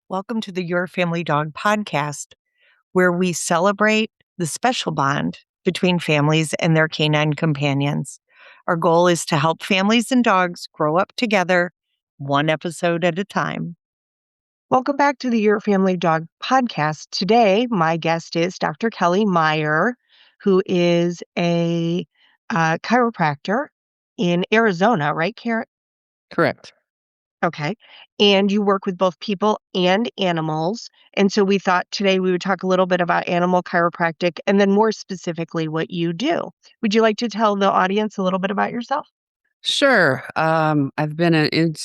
Welcome to the Your Family Dog podcast, where we celebrate the special bond between families and their canine companions. Our goal is to help families and dogs grow up together, one episode at a time. Welcome back to the Your Family Dog podcast. Today, my guest is Dr. Kelli Meier, who is a chiropractor in Arizona, right, Karen? Correct. Okay. And you work with both people and animals. And so we thought today we would talk a little bit about animal chiropractic and then more specifically what you do. Would you like to tell the audience a little bit about yourself? Sure. I've been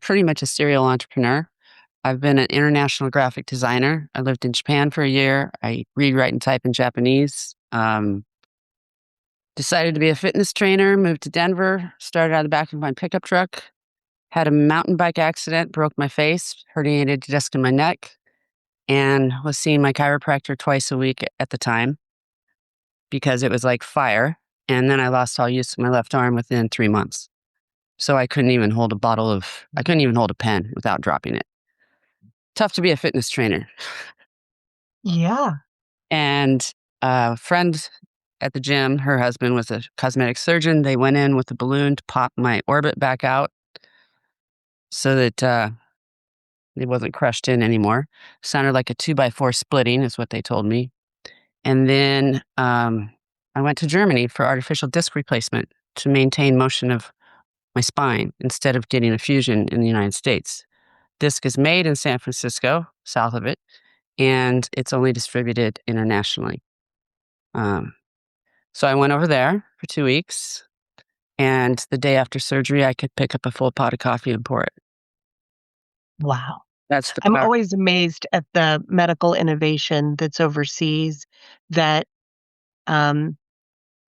pretty much a serial entrepreneur. I've been an international graphic designer. I lived in Japan for a year. I read, write, and type in Japanese. Decided to be a fitness trainer, moved to Denver, started out of the back of my pickup truck, had a mountain bike accident, broke my face, herniated disc in my neck, and was seeing my chiropractor twice a week at the time because it was like fire. And then I lost all use of my left arm within 3 months. So I couldn't even hold a pen without dropping it. Tough to be a fitness trainer. Yeah. And a friend at the gym, her husband was a cosmetic surgeon. They went in with a balloon to pop my orbit back out so that it wasn't crushed in anymore. Sounded like a 2x4 splitting is what they told me. And then I went to Germany for artificial disc replacement to maintain motion of my spine instead of getting a fusion in the United States. Disc is made in San Francisco, south of it, and it's only distributed internationally. So I went over there for 2 weeks, and the day after surgery, I could pick up a full pot of coffee and pour it. Wow. That's the I'm power. always amazed at the medical innovation that's overseas that um,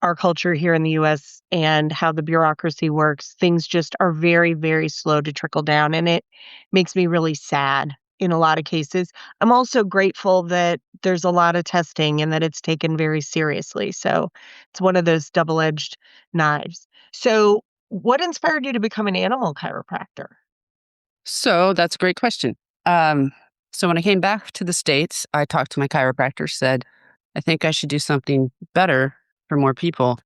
our culture here in the US and how the bureaucracy works, things just are very, very slow to trickle down. And it makes me really sad in a lot of cases. I'm also grateful that there's a lot of testing and that it's taken very seriously. So it's one of those double edged knives. So, what inspired you to become an animal chiropractor? So that's a great question. So when I came back to the States, I talked to my chiropractor, said, I think I should do something better for more people.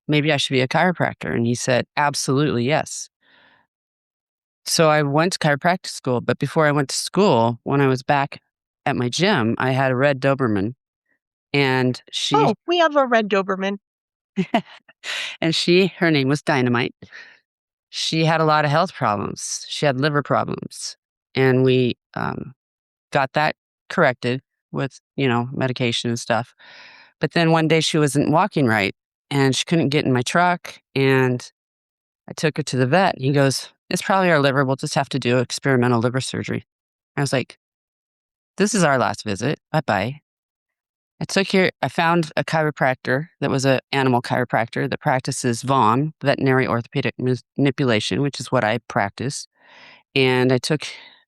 Maybe I should be a chiropractor. And he said, absolutely, yes. So I went to chiropractic school. But before I went to school, when I was back at my gym, I had a red Doberman. And Oh, we have a red Doberman. her name was Dynamite. She had a lot of health problems. She had liver problems. And we got that corrected with, medication and stuff. But then one day she wasn't walking right and she couldn't get in my truck. And I took her to the vet. And he goes, it's probably our liver. We'll just have to do experimental liver surgery. I was like, this is our last visit. Bye-bye. I found a chiropractor that was an animal chiropractor that practices VOM, veterinary orthopedic manipulation, which is what I practice. And I took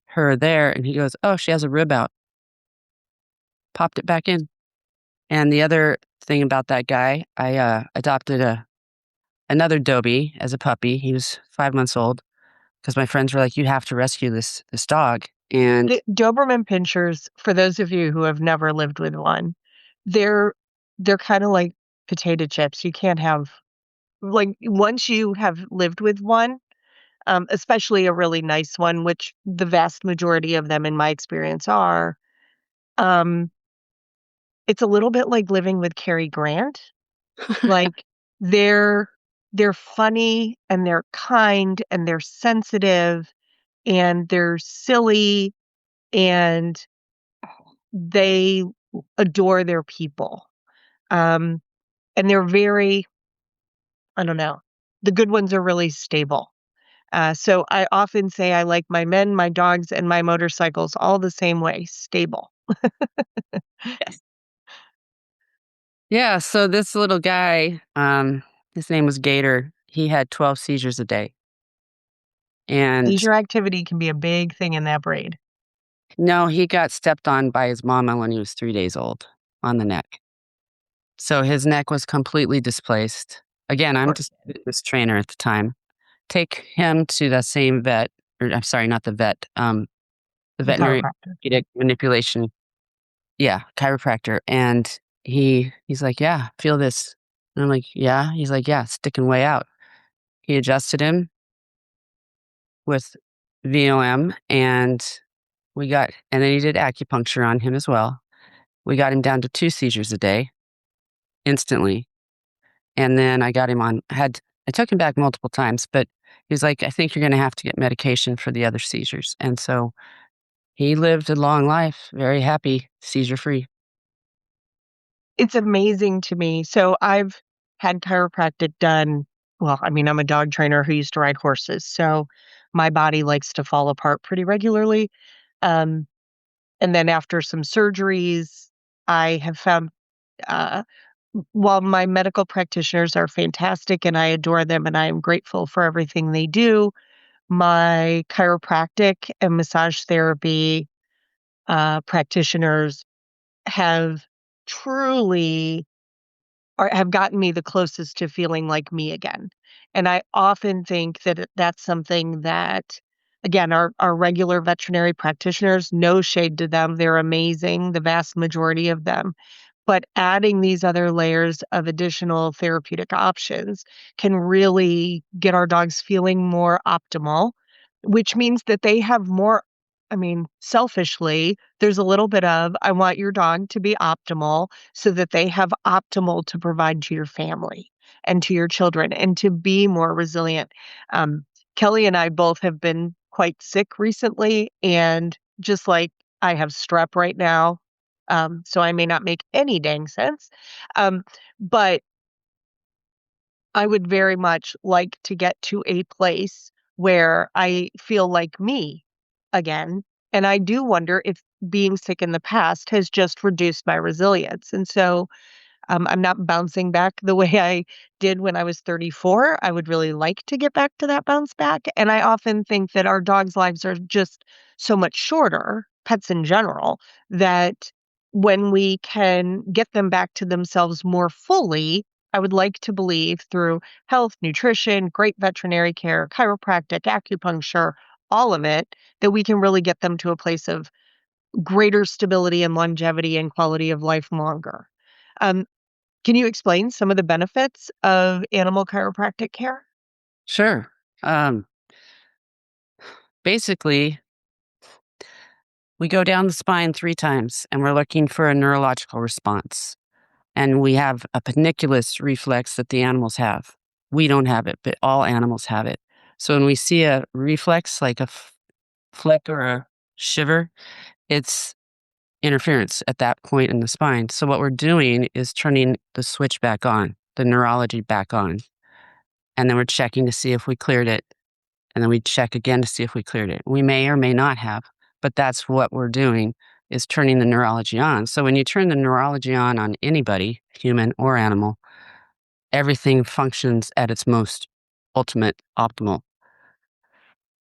her there and he goes, oh, she has a rib out. Popped it back in. And the other thing about that guy, I adopted another Dobie as a puppy. He was 5 months old because my friends were like, you have to rescue this dog. And The Doberman Pinschers, for those of you who have never lived with one, they're they're kinda like potato chips. You can't have like, once you have lived with one, especially a really nice one, which the vast majority of them in my experience are, um, it's a little bit like living with Cary Grant. Like, they're they're funny, and they're kind, and they're sensitive, and they're silly, and they adore their people. Um, and they're very, I don't know, the good ones are really stable. So I often say I like my men, my dogs, and my motorcycles all the same way, stable. yes. Yeah, so this little guy, his name was Gator. He had 12 seizures a day. And Leisure activity can be a big thing in that breed. no, he got stepped on by his mama when he was 3 days old on the neck. So his neck was completely displaced. Again, Of I'm course. just a fitness trainer at the time. Take him to the same vet, or I'm sorry, not the vet, the The veterinary chiropractor. orthopedic manipulation. Yeah, chiropractor, and he's like, "Yeah, feel this." And I'm like, "Yeah?" He's like, "Yeah, it's sticking way out." He adjusted him with VOM, and and then he did acupuncture on him as well. We got him down to 2 seizures a day instantly, and then I got him on had I took him back multiple times, but he was like, "I think you're gonna have to get medication for the other seizures," and so he lived a long life, very happy, seizure-free. It's amazing to me. So I've had chiropractic done. Well, I mean, I'm a dog trainer who used to ride horses, so my body likes to fall apart pretty regularly. Um, and then after some surgeries, I have found, uh, while my medical practitioners are fantastic and I adore them and I am grateful for everything they do, my chiropractic and massage therapy practitioners have truly or have gotten me the closest to feeling like me again. And I often think that that's something that, again, our regular veterinary practitioners, no shade to them, they're amazing, the vast majority of them. But adding these other layers of additional therapeutic options can really get our dogs feeling more optimal, which means that they have more. I mean, selfishly, there's a little bit of, I want your dog to be optimal so that they have optimal to provide to your family and to your children and to be more resilient. Um, Kelly and I both have been quite sick recently, and just like I have strep right now, so I may not make any dang sense. Um, but I would very much like to get to a place where I feel like me again. And I do wonder if being sick in the past has just reduced my resilience. And so I'm not bouncing back the way I did when I was 34. I would really like to get back to that bounce back. And I often think that our dogs' lives are just so much shorter, pets in general, that when we can get them back to themselves more fully, I would like to believe through health, nutrition, great veterinary care, chiropractic, acupuncture, all of it, that we can really get them to a place of greater stability and longevity and quality of life longer. Um, can you explain some of the benefits of animal chiropractic care? Sure. Um, Basically, we go down the spine 3 times, and we're looking for a neurological response, and we have a paniculus reflex that the animals have. We don't have it, but all animals have it. So when we see a reflex, like a flick or a shiver, it's interference at that point in the spine. So what we're doing is turning the switch back on, the neurology back on, and then we're checking to see if we cleared it, and then we check again to see if we cleared it. We may or may not have, but that's what we're doing is turning the neurology on. So when you turn the neurology on anybody, human or animal, everything functions at its most ultimate optimal.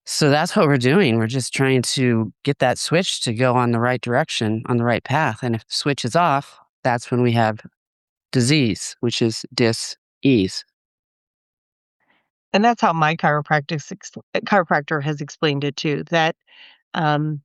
So that's what we're doing. We're just trying to get that switch to go on the right direction, on the right path. And if the switch is off, that's when we have disease, which is dis-ease. And that's how my chiropractor has explained it too, that, um,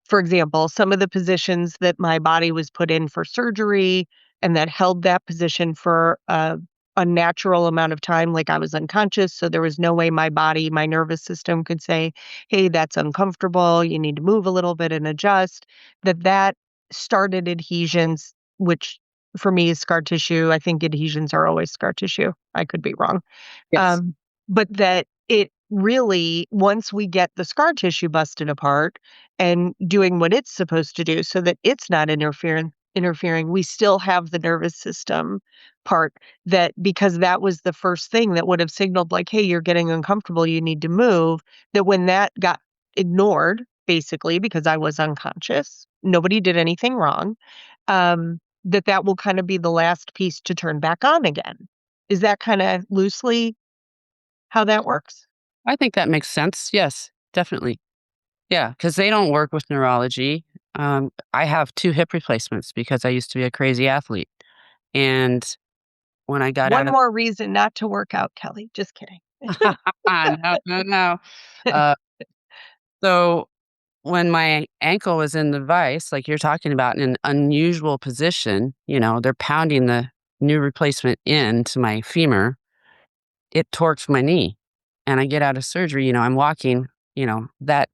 for example, some of the positions that my body was put in for surgery and that held that position for a unnatural amount of time, like I was unconscious, so there was no way my body, my nervous system could say, "Hey, that's uncomfortable, you need to move a little bit and adjust," that started adhesions, which for me is scar tissue. I think adhesions are always scar tissue. I could be wrong. Yes. Um, but that it really, once we get the scar tissue busted apart and doing what it's supposed to do so that it's not interfering, we still have the nervous system part, that because that was the first thing that would have signaled like, hey, you're getting uncomfortable, you need to move, that when that got ignored, basically because I was unconscious, nobody did anything wrong, that will kind of be the last piece to turn back on again. Is that kind of loosely how that works? I think that makes sense. Yes, definitely. Yeah, because they don't work with neurology. I have 2 hip replacements because I used to be a crazy athlete. And when I got out One of more reason not to work out, Kelly. Just kidding. no, no, no. Uh, so when my ankle was in the vise, like you're talking about, in an unusual position, they're pounding the new replacement into my femur, it torqued my knee. And I get out of surgery, I'm walking, that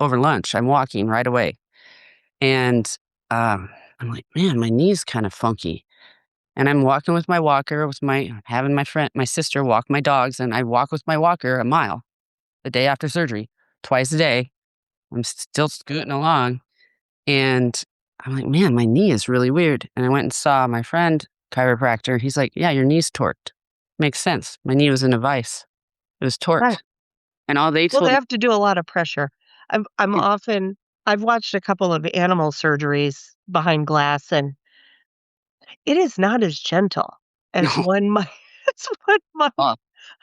over lunch, I'm walking right away. And I'm like, man, my knee's kind of funky. And I'm walking with my walker, having my sister walk my dogs, and I walk with my walker a mile the day after surgery, twice a day. I'm still scooting along. And I'm like, man, my knee is really weird. And I went and saw my friend, chiropractor. He's like, yeah, your knee's torqued. Makes sense. My knee was in a vise. It was Right. torqued. And all they Well, they told have to do a lot of pressure. I'm me, often I've watched a couple of animal surgeries behind glass, and it is not as gentle as no, one might as one might uh,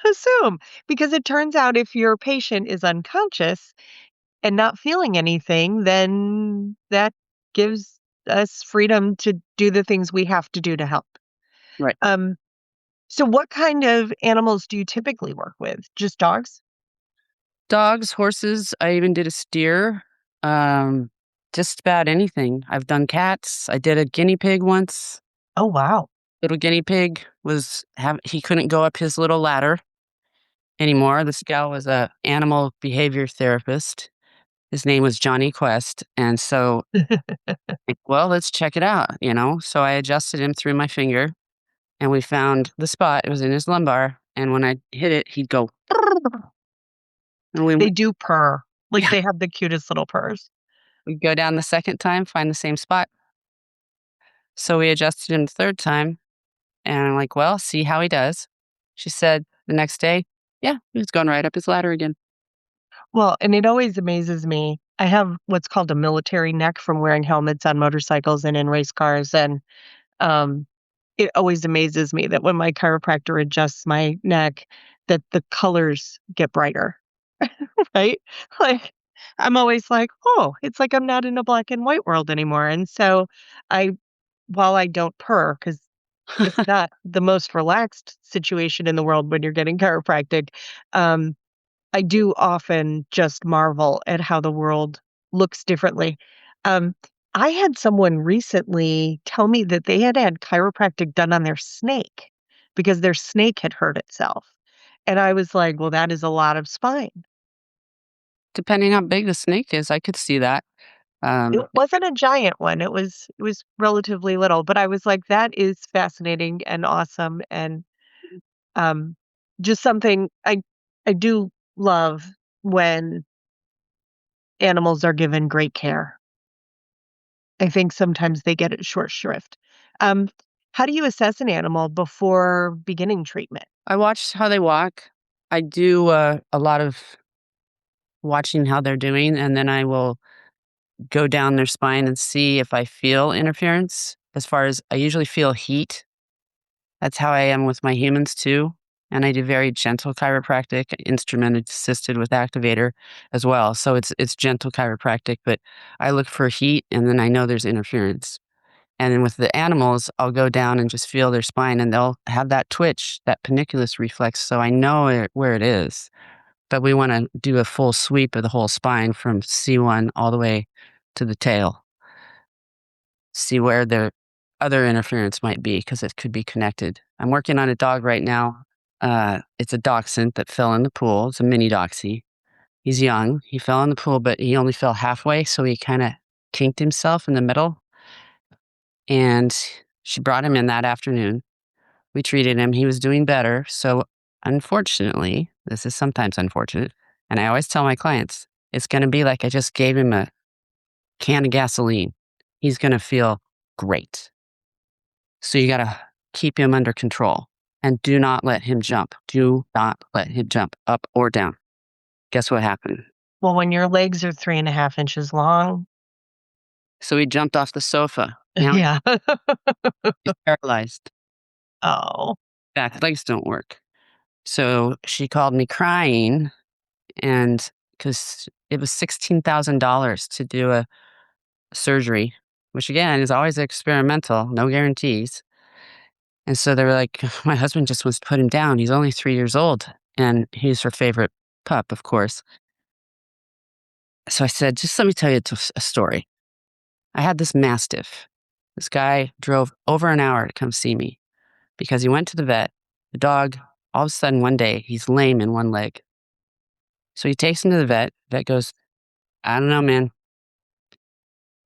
assume, because it turns out if your patient is unconscious and not feeling anything, then that gives us freedom to do the things we have to do to help. right. Um, so what kind of animals do you typically work with? Just dogs? Dogs, horses, I even did a steer. Um, just about anything. I've done cats. I did a guinea pig once. Oh, wow. Little guinea pig he couldn't go up his little ladder anymore. This gal was a animal behavior therapist. His name was Johnny Quest. And so, like, well, let's check it out. So I adjusted him through my finger and we found the spot. It was in his lumbar. And when I hit it, he'd go, and They do purr, like, yeah, they have the cutest little purrs. we go down the second time, find the same spot. So we adjusted him the third time. And I'm like, well, see how he does. She said the next day, yeah, he was going right up his ladder again. Well, and it always amazes me. I have what's called a military neck from wearing helmets on motorcycles and in race cars, and, um, it always amazes me that when my chiropractor adjusts my neck, that the colors get brighter, right? Like, I'm always like, "Oh, it's like I'm not in a black and white world anymore," and so I while I don't purr, because it's not the most relaxed situation in the world when you're getting chiropractic, um, I do often just marvel at how the world looks differently. Um, I had someone recently tell me that they had had chiropractic done on their snake because their snake had hurt itself. And I was like, well, that is a lot of spine. Depending how big the snake is, I could see that. It Um, wasn't a giant one. It was relatively little, but I was like, that is fascinating and awesome and um just something I do love when animals are given great care. I think sometimes they get it short shrift. Um, how do you assess an animal before beginning treatment? I watch how they walk. I do a lot of watching how they're doing, and then I will go down their spine and see if I feel interference. As far as I usually feel heat. That's how I am with my humans too. And I do very gentle chiropractic, instrument assisted with activator as well. So it's gentle chiropractic, but I look for heat and then I know there's interference. And then with the animals, I'll go down and just feel their spine and they'll have that twitch, that panniculus reflex. So I know where it is. But we want to do a full sweep of the whole spine from C1 all the way to the tail. See where the other interference might be because it could be connected. I'm working on a dog right now. It's a dachshund that fell in the pool. It's a mini doxy. He's young. He fell in the pool, but he only fell halfway, so he kind of kinked himself in the middle. And she brought him in that afternoon. We treated him. He was doing better. So, unfortunately, this is sometimes unfortunate. And I always tell my clients, it's going to be like I just gave him a can of gasoline. He's going to feel great. So you got to keep him under control and do not let him jump. Do not let him jump up or down. Guess what happened? Well, when your legs are 3.5 inches long, So he jumped off the sofa. Now yeah. he's paralyzed. Oh, Back legs don't work. So she called me crying, and because it was $16,000 to do a surgery, which again is always experimental, no guarantees. And so they were like, my husband just wants to put him down. He's only 3 years old. And he's her favorite pup, of course. So I said, just let me tell you a story. I had this mastiff. This guy drove over an hour to come see me because he went to the vet. The dog, all of a sudden, one day, he's lame in one leg. So he takes him to the vet. Vet goes, I don't know, man.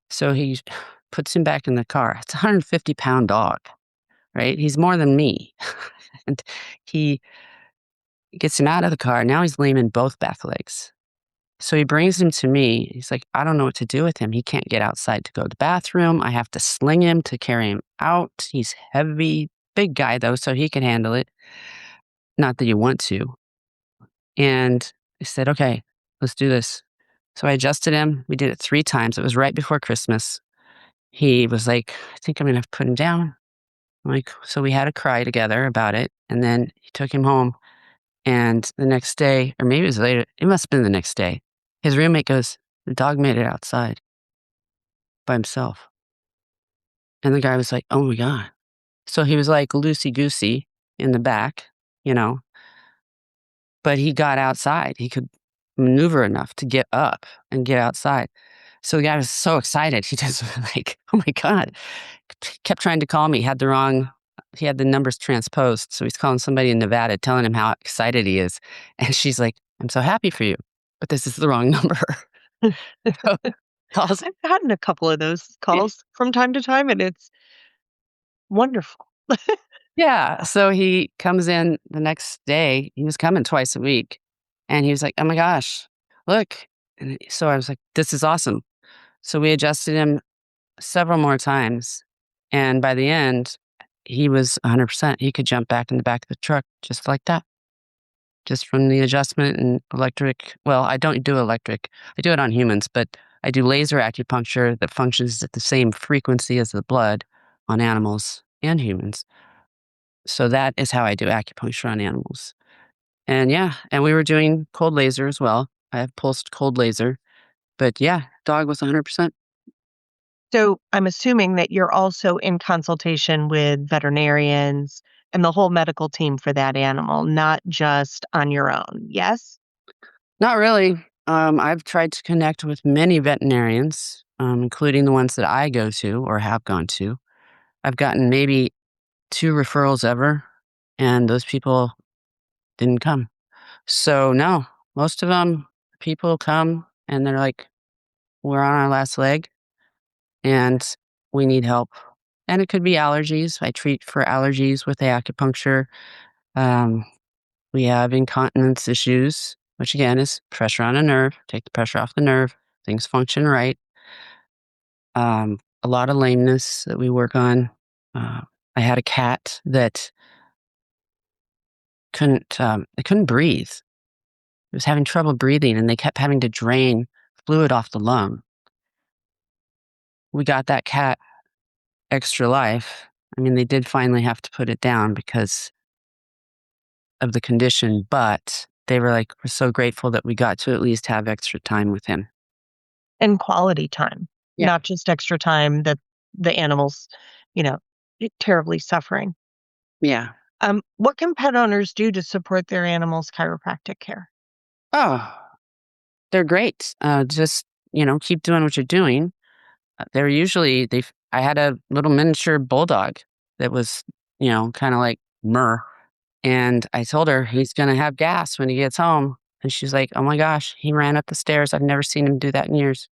So he puts him back in the car. It's a 150-pound dog, right? He's more than me. And he gets him out of the car. Now he's lame in both back legs. So he brings him to me. He's like, I don't know what to do with him. He can't get outside to go to the bathroom. I have to sling him to carry him out. He's heavy, big guy though, so he can handle it. Not that you want to. And I said, okay, let's do this. So I adjusted him. We did it 3 times. It was right before Christmas. He was like, I think I'm going to have to put him down. I'm like, so we had a cry together about it. And then he took him home. And the next day, or maybe it was later, it must have been the next day, his roommate goes, the dog made it outside by himself. And the guy was like, oh my God. So he was like loosey goosey in the back, you know, but he got outside. He could maneuver enough to get up and get outside. So the guy was so excited. He just like, oh my God. Kept trying to call me. He had the numbers transposed. So he's calling somebody in Nevada, telling him how excited he is. And she's like, I'm so happy for you, but this is the wrong number. So calls. I've gotten a couple of those calls from time to time, and it's wonderful. Yeah. So he comes in the next day. He was coming twice a week. And he was like, oh my gosh, look. And so I was like, this is awesome. So we adjusted him several more times. And by the end, he was 100%. He could jump back in the back of the truck just like that, just from the adjustment and electric. Well, I don't do electric, I do it on humans, but I do laser acupuncture that functions at the same frequency as the blood on animals and humans. So that is how I do acupuncture on animals. And yeah, and we were doing cold laser as well. I have pulsed cold laser. But yeah, dog was 100%. So I'm assuming that you're also in consultation with veterinarians and the whole medical team for that animal, not just on your own. Yes? Not really. I've tried to connect with many veterinarians, including the ones that I go to or have gone to. I've gotten maybe 2 referrals ever, and those people didn't come. So, no, most of them, people come and they're like, we're on our last leg and we need help. And it could be allergies. I treat for allergies with the acupuncture. Um, we have incontinence issues, which again is pressure on a nerve. Take the pressure off the nerve. Things function right. A lot of lameness that we work on. I had a cat that it couldn't breathe. It was having trouble breathing, and they kept having to drain fluid off the lung. We got that cat extra life. I mean, they did finally have to put it down because of the condition, but they were like, we're so grateful that we got to at least have extra time with him. And quality time, Yeah. not just extra time that the animal's, you know, terribly suffering. Yeah. What can pet owners do to support their animals' chiropractic care? Oh, they're great. Just, keep doing what you're doing. They're usually, I had a little miniature bulldog that was, kind of like Murr. And I told her he's going to have gas when he gets home. And she's like, oh my gosh, he ran up the stairs. I've never seen him do that in years.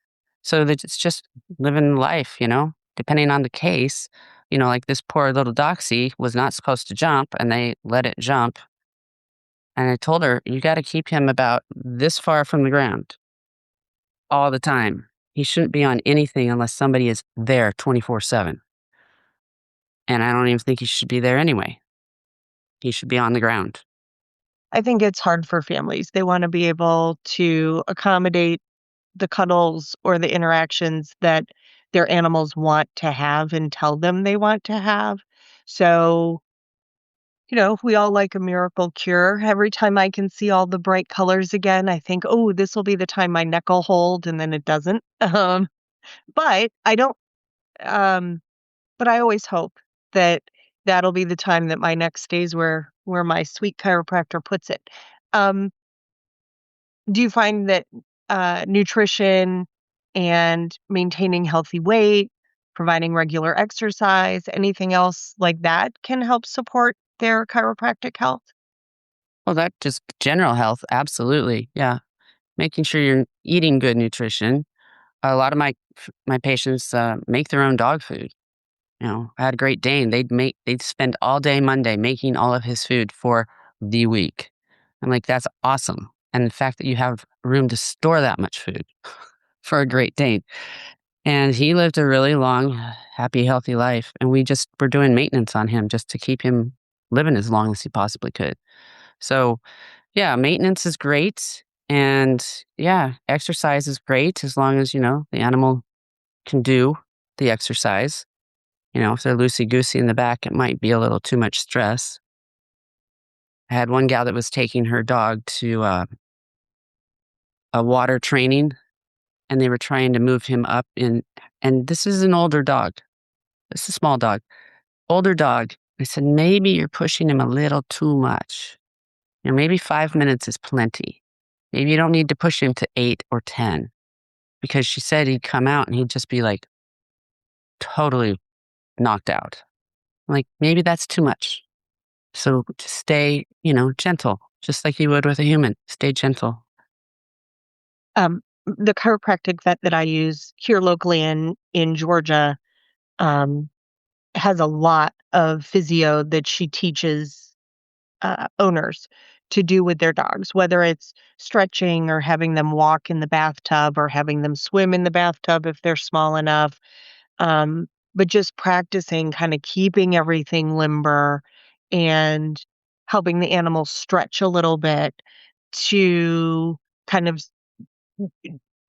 So that it's just living life, depending on the case. Like this poor little doxy was not supposed to jump and they let it jump. And I told her, you got to keep him about this far from the ground all the time. He shouldn't be on anything unless somebody is there 24/7. And I don't even think he should be there anyway. He should be on the ground. I think it's hard for families. They want to be able to accommodate the cuddles or the interactions that their animals want to have and tell them they want to have. So, we all like a miracle cure. Every time I can see all the bright colors again, I think, oh, this will be the time my neck will hold, and then it doesn't. But I don't, um, but I always hope that that'll be the time that my neck stays where my sweet chiropractor puts it. Um, do you find that nutrition and maintaining healthy weight, providing regular exercise, anything else like that can help support their chiropractic health? Well, that just general health, absolutely. Yeah. Making sure you're eating good nutrition. A lot of my patients make their own dog food. You know, I had a Great Dane. They'd spend all day Monday making all of his food for the week. I'm like, that's awesome. And the fact that you have room to store that much food for a Great Dane. And he lived a really long, happy, healthy life. And we just were doing maintenance on him just to keep him living as long as he possibly could. So, yeah, maintenance is great. And yeah, exercise is great as long as, the animal can do the exercise. If they're loosey goosey in the back, it might be a little too much stress. I had one gal that was taking her dog to a water training, and they were trying to move him up and this is an older dog. This is a small dog, older dog. I said, maybe you're pushing him a little too much. Maybe 5 minutes is plenty. Maybe you don't need to push him to 8 or 10, because she said he'd come out and he'd just be like totally knocked out. I'm like, maybe that's too much. So just stay, gentle, just like you would with a human. Stay gentle. The chiropractic vet that I use here locally in Georgia, um, has a lot of physio that she teaches owners to do with their dogs, whether it's stretching or having them walk in the bathtub or having them swim in the bathtub if they're small enough. Um, but just practicing kind of keeping everything limber and helping the animal stretch a little bit to kind of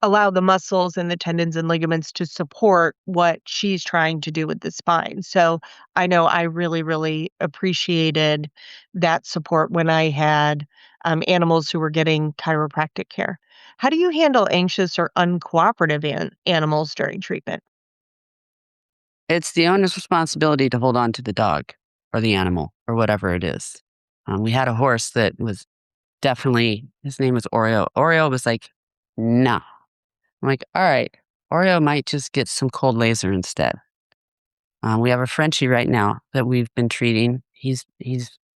allow the muscles and the tendons and ligaments to support what she's trying to do with the spine. So I know I really, really appreciated that support when I had animals who were getting chiropractic care. How do you handle anxious or uncooperative animals during treatment? It's the owner's responsibility to hold on to the dog or the animal or whatever it is. We had a horse that was definitely, his name was Oreo. Oreo was like, no. I'm like, all right, Oreo might just get some cold laser instead. We have a Frenchie right now that we've been treating. He's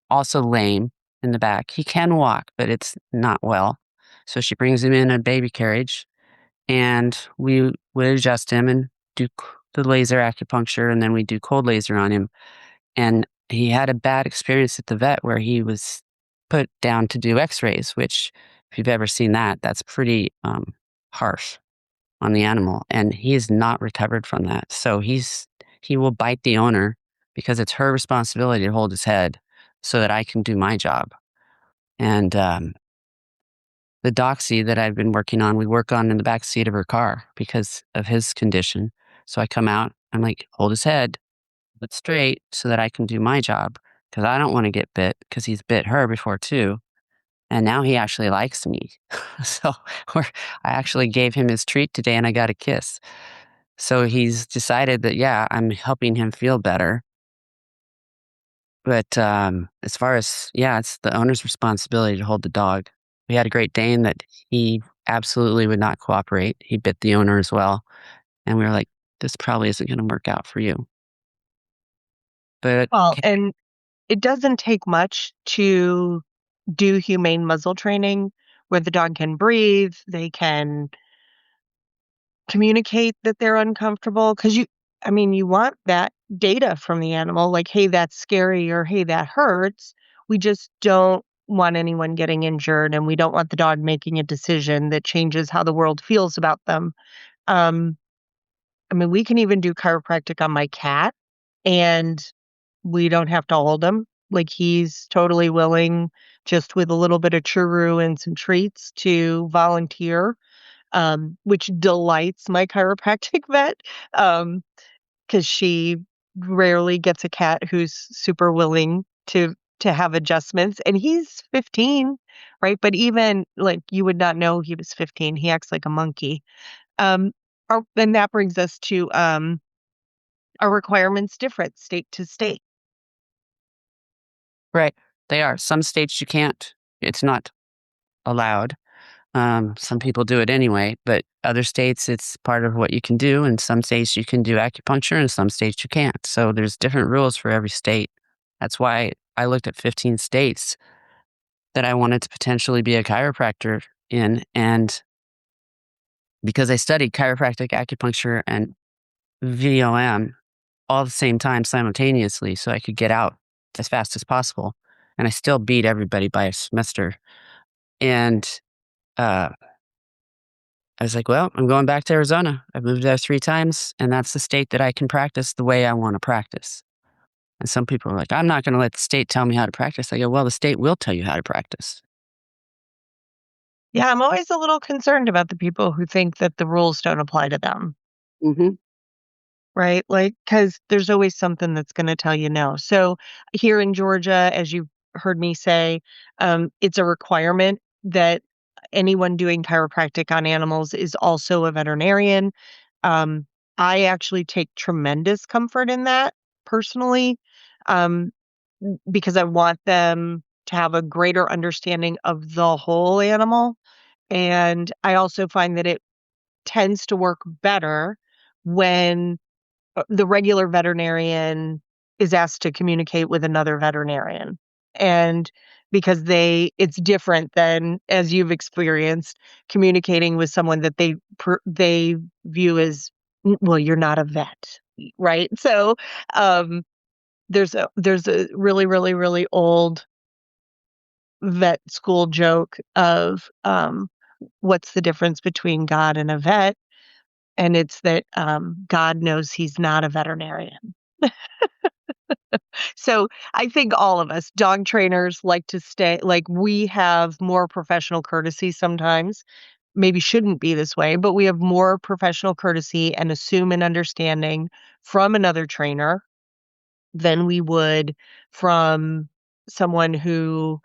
also lame in the back. He can walk, but it's not well. So she brings him in a baby carriage, and we would adjust him and do the laser acupuncture, and then we do cold laser on him. And he had a bad experience at the vet where he was put down to do X-rays, which, if you've ever seen that, that's pretty harsh on the animal, and he is not recovered from that. So he will bite the owner because it's her responsibility to hold his head so that I can do my job. And the doxy that I've been working on, we work on in the back seat of her car because of his condition. So I come out, I'm like, hold his head, but straight so that I can do my job, because I don't want to get bit, because he's bit her before too. And now he actually likes me. So we're, I actually gave him his treat today and I got a kiss. So he's decided that, yeah, I'm helping him feel better. But as far as, yeah, it's the owner's responsibility to hold the dog. We had a Great Dane that he absolutely would not cooperate. He bit the owner as well. And we were like, this probably isn't going to work out for you. But Well, and it doesn't take much to do humane muzzle training where the dog can breathe, they can communicate that they're uncomfortable, because you want that data from the animal, like, "Hey, that's scary," or, "Hey, that hurts." We just don't want anyone getting injured, and we don't want the dog making a decision that changes how the world feels about them. Um, we can even do chiropractic on my cat, and we don't have to hold him. Like, he's totally willing, just with a little bit of churu and some treats, to volunteer, which delights my chiropractic vet, because she rarely gets a cat who's super willing to have adjustments, and he's 15, right? But even, like, you would not know he was 15, he acts like a monkey. Um, and that brings us to, our requirements different state to state. right, they are. Some states you can't, it's not allowed. Some people do it anyway, but other states, it's part of what you can do. In some states, you can do acupuncture, and some states you can't. So there's different rules for every state. That's why I looked at 15 states that I wanted to potentially be a chiropractor in. And because I studied chiropractic, acupuncture, and VOM all at the same time simultaneously, so I could get out as fast as possible. And I still beat everybody by a semester. And uh, I was like, well, I'm going back to Arizona. I've moved there 3 times, and that's the state that I can practice the way I want to practice. And some people are like, I'm not going to let the state tell me how to practice. I go, well, the state will tell you how to practice. Yeah, I'm always a little concerned about the people who think that the rules don't apply to them, Hmm. right? Like, because there's always something that's gonna tell you no. So, here in Georgia, as you've heard me say, it's a requirement that anyone doing chiropractic on animals is also a veterinarian. Um, I actually take tremendous comfort in that personally, um, because I want them to have a greater understanding of the whole animal. And I also find that it tends to work better when the regular veterinarian is asked to communicate with another veterinarian. And because it's different than, as you've experienced, communicating with someone that they view as, well, you're not a vet, right? So, um, there's a really, really, really old vet school joke of, what's the difference between God and a vet? And it's that, God knows he's not a veterinarian. So, I think all of us dog trainers like to stay like, we have more professional courtesy sometimes. Maybe shouldn't be this way, but we have more professional courtesy and assume an understanding from another trainer than we would from someone who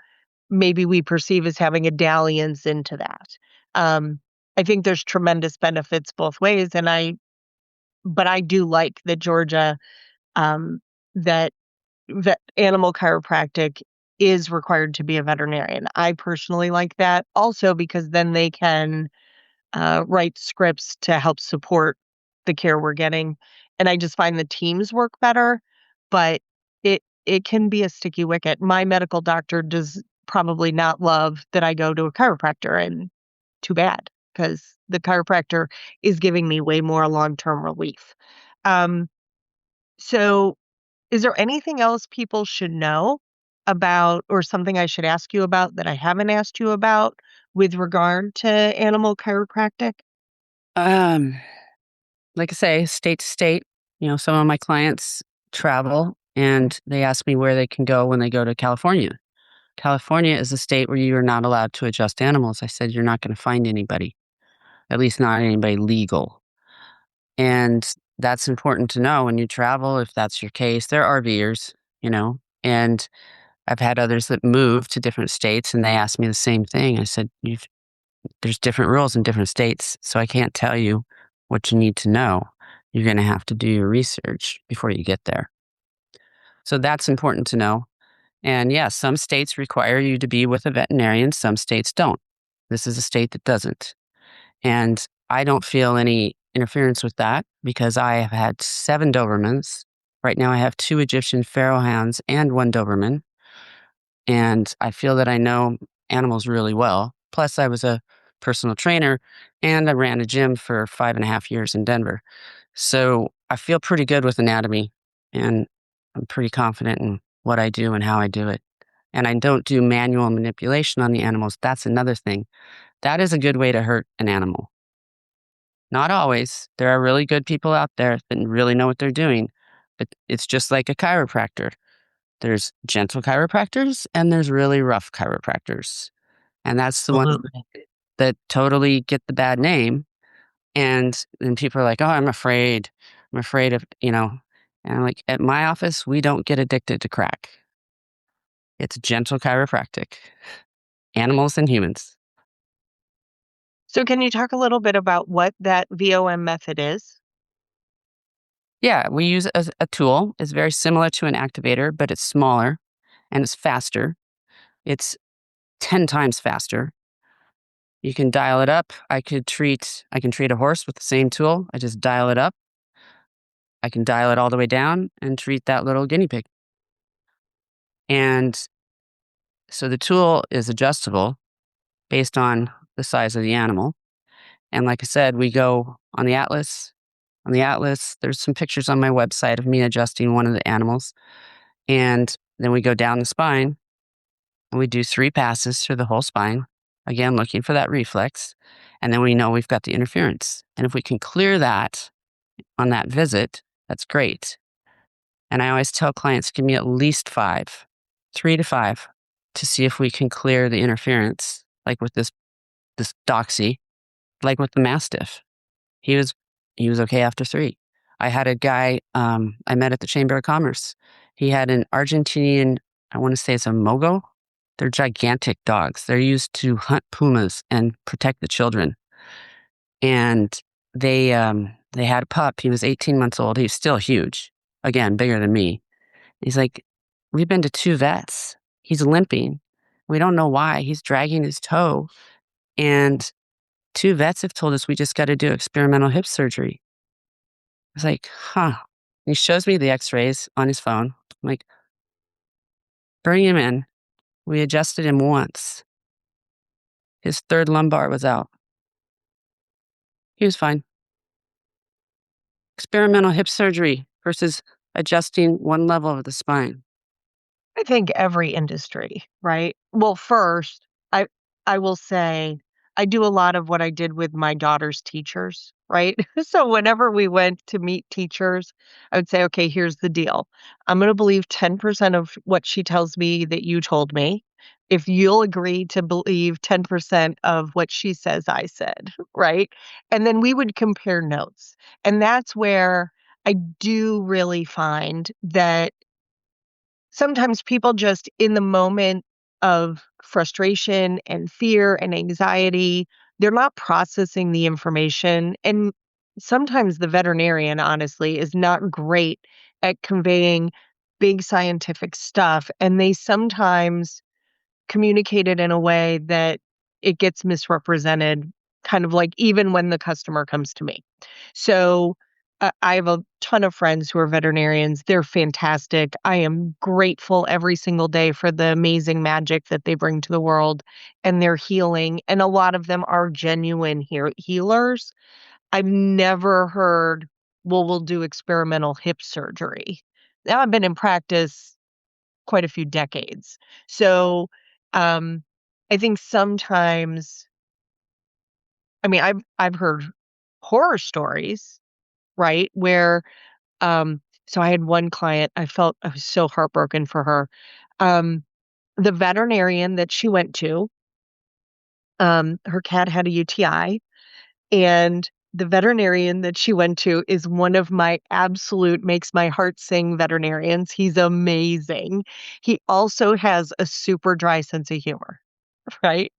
maybe we perceive as having a dalliance into that. Um, I think there's tremendous benefits both ways, but I do like that Georgia, um, that animal chiropractic is required to be a veterinarian. I personally like that also because then they can, write scripts to help support the care we're getting, and I just find the teams work better, but it can be a sticky wicket. My medical doctor does probably not love that I go to a chiropractor, and too bad, because the chiropractor is giving me way more long-term relief. Um, so is there anything else people should know about or something I should ask you about that I haven't asked you about with regard to animal chiropractic? Um, like I say, state to state, some of my clients travel and they ask me where they can go when they go to California. California is a state where you are not allowed to adjust animals. I said, you're not going to find anybody, at least not anybody legal. And that's important to know when you travel, if that's your case. They're RVers, and I've had others that move to different states and they asked me the same thing. I said, there's different rules in different states, so I can't tell you what you need to know. You're going to have to do your research before you get there. So that's important to know. And yes, some states require you to be with a veterinarian, some states don't. This is a state that doesn't. And I don't feel any interference with that because I have had 7 Dobermans. Right now, I have 2 Egyptian Pharaoh hounds and 1 Doberman. And I feel that I know animals really well. Plus, I was a personal trainer and I ran a gym for 5.5 years in Denver. So I feel pretty good with anatomy and I'm pretty confident in what I do and how I do it. And I don't do manual manipulation on the animals. That's another thing. That is a good way to hurt an animal. Not always. There are really good people out there that really know what they're doing. But it's just like a chiropractor. There's gentle chiropractors and there's really rough chiropractors. And that's the ones Absolutely. that totally get the bad name. And then people are like, oh, I'm afraid. I'm afraid of, and I'm like, at my office, we don't get addicted to crack. It's gentle chiropractic, animals and humans. So can you talk a little bit about what that VOM method is? Yeah, we use a tool. It's very similar to an activator, but it's smaller and it's faster. It's 10 times faster. You can dial it up. I can treat a horse with the same tool. I just dial it up. I can dial it all the way down and treat that little guinea pig. And so the tool is adjustable based on the size of the animal. And like I said, we go on the atlas. On the atlas, there's some pictures on my website of me adjusting one of the animals. And then we go down the spine and we do 3 passes through the whole spine, again, looking for that reflex. And then we know we've got the interference. And if we can clear that on that visit, that's great. And I always tell clients, give me at least 5, 3 to 5, to see if we can clear the interference, like with this doxy, like with the mastiff. He was okay after 3. I had a guy I met at the Chamber of Commerce. He had an Argentinian, I want to say it's a mogo. They're gigantic dogs. They're used to hunt pumas and protect the children. And they had a pup. He was 18 months old. He's still huge. Again, bigger than me. He's like, we've been to 2 vets. He's limping. We don't know why. He's dragging his toe. And 2 vets have told us we just got to do experimental hip surgery. I was like, huh. He shows me the x-rays on his phone. I'm like, bring him in. We adjusted him once. His 3rd lumbar was out. He was fine. Experimental hip surgery versus adjusting one level of the spine. I think every industry, right? Well, first, I will say I do a lot of what I did with my daughter's teachers, right? So whenever we went to meet teachers, I would say, "Okay, here's the deal. I'm gonna believe 10% of what she tells me that you told me, if you'll agree to believe 10% of what she says I said," right? And then we would compare notes. And that's where I do really find that sometimes people just in the moment of frustration and fear and anxiety, they're not processing the information. And sometimes the veterinarian, honestly, is not great at conveying big scientific stuff. And they sometimes communicate it in a way that it gets misrepresented, kind of like even when the customer comes to me. So, I have a ton of friends who are veterinarians. They're fantastic. I am grateful every single day for the amazing magic that they bring to the world and their healing, and a lot of them are genuine healers. I've never heard, "Well, we'll do experimental hip surgery." Now, I've been in practice quite a few decades. So, um, I think sometimes I mean, I've heard horror stories, right? Where, so I had one client, I was so heartbroken for her. Um, the veterinarian that she went to, her cat had a UTI, and the veterinarian that she went to is one of my absolute makes my heart sing veterinarians. He's amazing. He also has a super dry sense of humor, right?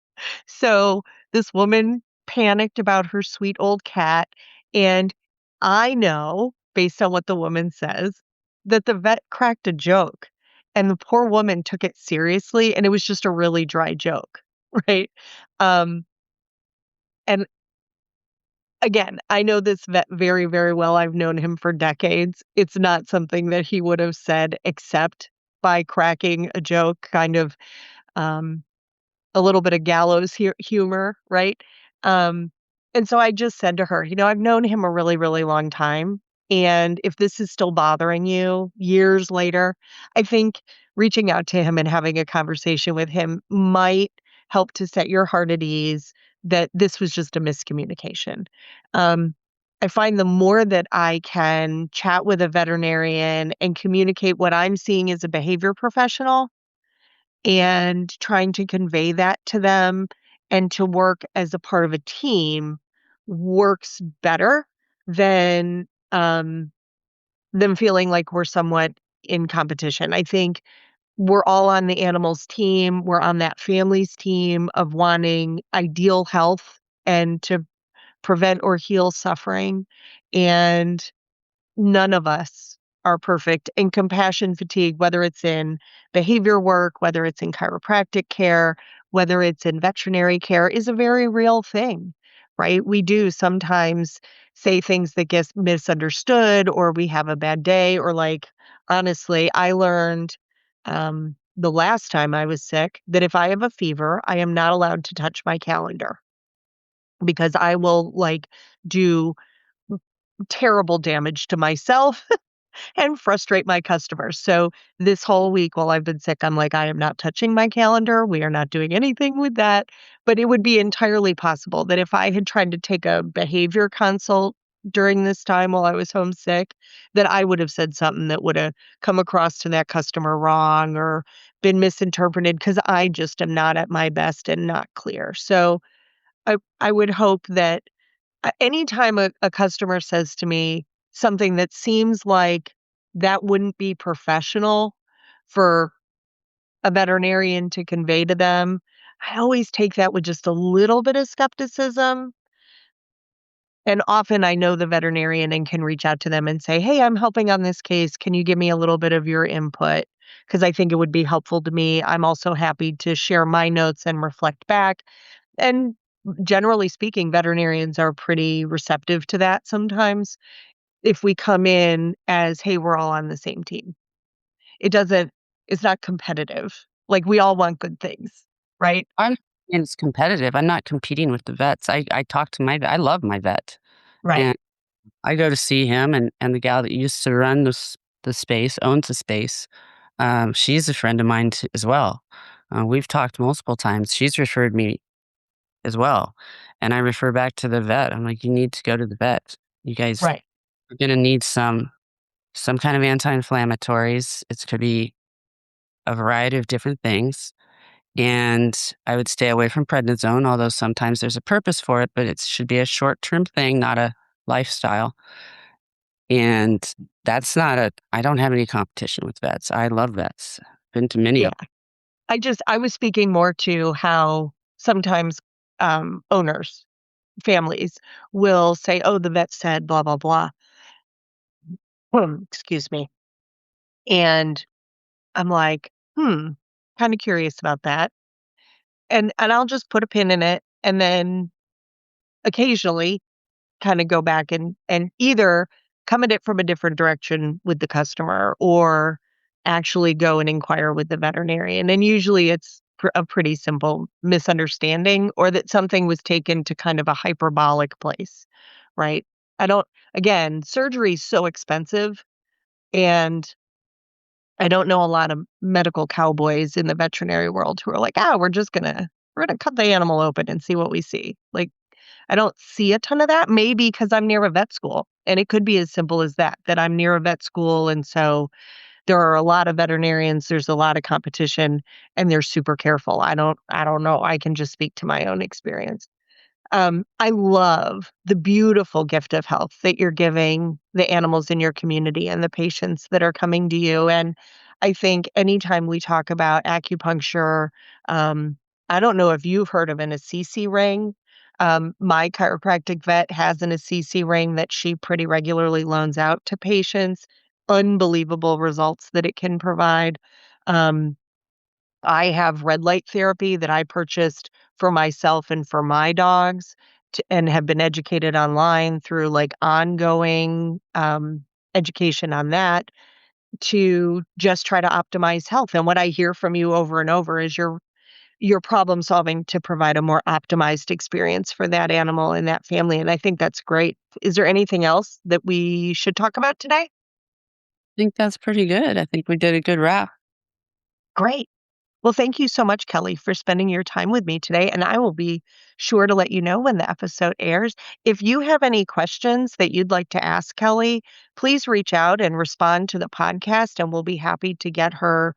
So this woman panicked about her sweet old cat, and I know, based on what the woman says, that the vet cracked a joke, and the poor woman took it seriously, and it was just a really dry joke, right? Um, and again, I know this vet very, very well. I've known him for decades. It's not something that he would have said except by cracking a joke, kind of, um a little bit of gallows humor, right? Um, and so I just said to her, "I've known him a really, really long time, and if this is still bothering you years later, I think reaching out to him and having a conversation with him might help to set your heart at ease that this was just a miscommunication." Um, I find the more that I can chat with a veterinarian and communicate what I'm seeing as a behavior professional, and trying to convey that to them and to work as a part of a team works better than, them feeling like we're somewhat in competition. I think we're all on the animals team, we're on that family's team of wanting ideal health and to prevent or heal suffering, and none of us are perfect. And compassion fatigue, whether it's in behavior work, whether it's in chiropractic care, whether it's in veterinary care, is a very real thing, right? We do sometimes say things that get misunderstood, or we have a bad day, or like, honestly, I learned the last time I was sick that if I have a fever, I am not allowed to touch my calendar because I will like do terrible damage to myself and frustrate my customers. So this whole week while I've been sick, I'm like, I am not touching my calendar. We are not doing anything with that. But it would be entirely possible that if I had tried to take a behavior consult during this time while I was homesick, that I would have said something that would have come across to that customer wrong or been misinterpreted because I just am not at my best and not clear. So I would hope that anytime a customer says to me something that seems like that wouldn't be professional for a veterinarian to convey to them, I always take that with just a little bit of skepticism. And often I know the veterinarian and can reach out to them and say, "Hey, I'm helping on this case. Can you give me a little bit of your input? Because I think it would be helpful to me. I'm also happy to share my notes and reflect back." And generally speaking, veterinarians are pretty receptive to that sometimes if we come in as, "Hey, we're all on the same team." It doesn't it's not competitive. Like, we all want good things, right? I'm and it's competitive. I'm not competing with the vets. I talk to my vet. I love my vet, Right, and I go to see him and the gal that used to run the space, owns the space. She's a friend of mine as well. We've talked multiple times. She's referred me as well, and I refer back to the vet. I'm like, "You need to go to the vet. You guys right. are gonna need some kind of anti-inflammatories." It's could be a variety of different things, and I would stay away from prednisone, although sometimes there's a purpose for it, but it should be a short-term thing, not a lifestyle. And that's not a I don't have any competition with vets. I love vets. Been to many Yeah. of 'em. I was speaking more to how sometimes, owners, families will say, "Oh, the vet said blah, blah, blah." Excuse me. And I'm like, "Hmm, kinda curious about that." And I'll just put a pin in it, and then occasionally kinda go back and either come at it from a different direction with the customer or actually go and inquire with the veterinarian, and usually it's a pretty simple misunderstanding or that something was taken to kind of a hyperbolic place, right? I don't Again, surgery is so expensive, and I don't know a lot of medical cowboys in the veterinary world who are like, "Ah, we're gonna cut the animal open and see what we see." Like, I don't see a ton of that, maybe because 'cause I'm near a vet school, and it could be as simple as that, that I'm near a vet school, and so there are a lot of veterinarians, there's a lot of competition, and they're super careful. I don't know, I can just speak to my own experience. I love the beautiful gift of health that you're giving the animals in your community and the patients that are coming to you. And I think anytime we talk about acupuncture, um, I don't know if you've heard of an Assisi ring. My chiropractic vet has an Assisi ring that she pretty regularly loans out to patients. Unbelievable results that it can provide. Um, I have red light therapy that I purchased for myself and for my dogs and have been educated online through like ongoing education on that to just try to optimize health. And what I hear from you over and over is your problem solving to provide a more optimized experience for that animal and that family. And I think that's great. Is there anything else that we should talk about today? I think that's pretty good. I think we did a good wrap. Great. Well, thank you so much, Kelly, for spending your time with me today. And I will be sure to let you know when the episode airs. If you have any questions that you'd like to ask Kelly, please reach out and respond to the podcast, and we'll be happy to get her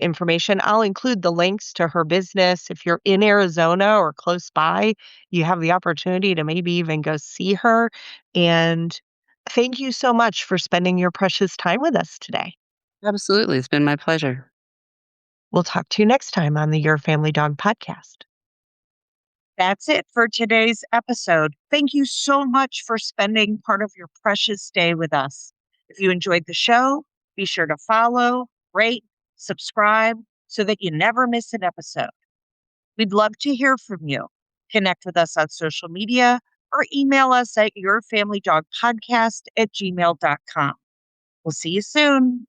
information. I'll include the links to her business. If you're in Arizona or close by, you have the opportunity to maybe even go see her. And thank you so much for spending your precious time with us today. Absolutely. It's been my pleasure. We'll talk to you next time on the Your Family Dog podcast. That's it for today's episode. Thank you so much for spending part of your precious day with us. If you enjoyed the show, be sure to follow, rate, subscribe so that you never miss an episode. We'd love to hear from you. Connect with us on social media or email us at yourfamilydogpodcast@gmail.com. We'll see you soon.